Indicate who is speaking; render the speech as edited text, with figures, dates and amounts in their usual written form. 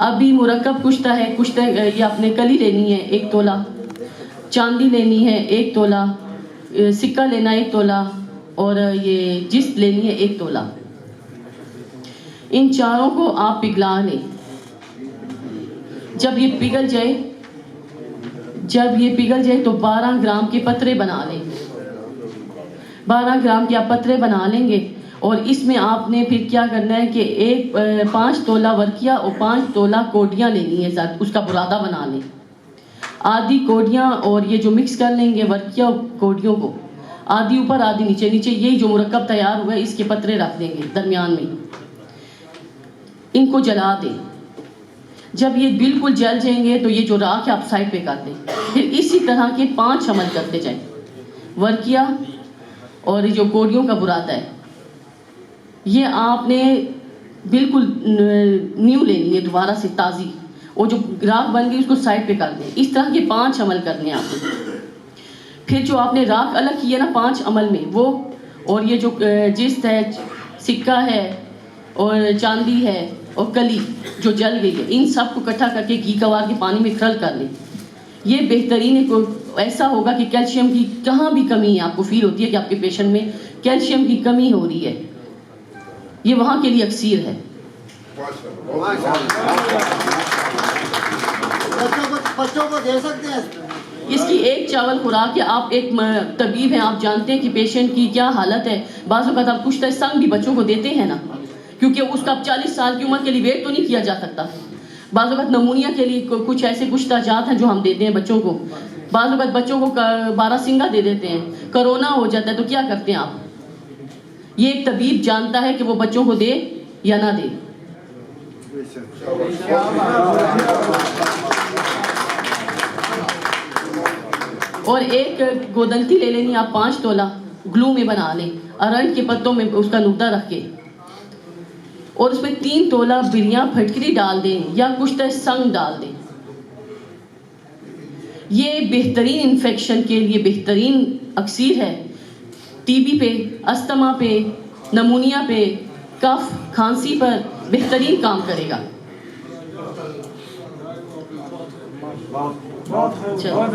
Speaker 1: अभी मुरक्कब कुश्ता है, कुश्ता ये आपने कली लेनी है 1 तोला, चांदी लेनी है 1 तोला, सिक्का लेना 1 तोला और ये जिस्त लेनी है 1 तोला। इन चारों को आप पिघला लें। जब ये पिघल जाए तो 12 ग्राम के पतरे बना लें। 12 ग्राम के आप पतरे बना लेंगे और इसमें आपने फिर क्या करना है कि 5 तोला वर्किया और 5 तोला कोडियाँ लेनी है, साथ उसका बुरादा बना लें। आधी कोडियाँ और ये जो मिक्स कर लेंगे वर्किया और कोडियों को, आधी ऊपर आधी नीचे, यही जो मुरक्कब तैयार हुआ है इसके पतरे रख देंगे दरमियान में। इनको जला दें। जब ये बिल्कुल जल जाएंगे तो ये जो राख है आप साइड पे कर दें। फिर इसी तरह के 5 अमल करते जाएं। वर्किया और जो कोडियों का बुरादा है ये आपने बिल्कुल न्यू लेनी है, दोबारा से ताज़ी। वो जो राख बन गई उसको साइड पे कर दें। इस तरह के 5 अमल करने हैं आपको। फिर जो आपने राख अलग की है ना 5 अमल में, वो और ये जो जिस्त है, सिक्का है और चांदी है और कली जो जल गई है, इन सब को इकट्ठा करके घी कवार के पानी में खरल कर लें। ये बेहतरीन है। को ऐसा होगा कि कैल्शियम की कहाँ भी कमी है, आपको फील होती है कि आपके पेशेंट में कैल्शियम की कमी हो रही है, ये वहाँ के लिए अक्सीर है।
Speaker 2: बच्चों को दे सकते हैं
Speaker 1: इसकी एक चावल खुराक है। आप एक तबीब हैं, आप जानते हैं कि पेशेंट की क्या हालत है। बाज़ वक़्त आप कुछ संग भी बच्चों को देते हैं ना, क्योंकि उसका 40 साल की उम्र के लिए वेट तो नहीं किया जा सकता। बाज़ वक़्त नमूनिया के लिए कुछ ऐसे कुछ ताजात हैं जो हम देते हैं बच्चों को। बाज़ वक़्त बच्चों को 12 सिंगा दे देते हैं। कोरोना हो जाता है तो क्या करते हैं आप? ये एक तबीब जानता है कि वो बच्चों को दे या ना दे। और एक गोदंती ले लेनी आप 5 तोला, ग्लू में बना लें, अरंड के पत्तों में उसका नुक्ता रख के, और उसमें 3 तोला बिरियां फटकरी डाल दें या कुछ संग डाल दें। ये बेहतरीन इन्फेक्शन के लिए बेहतरीन अक्सीर है। टीबी पे, अस्थमा पे, नमूनिया पे, कफ खांसी पर बेहतरीन काम करेगा। चलो।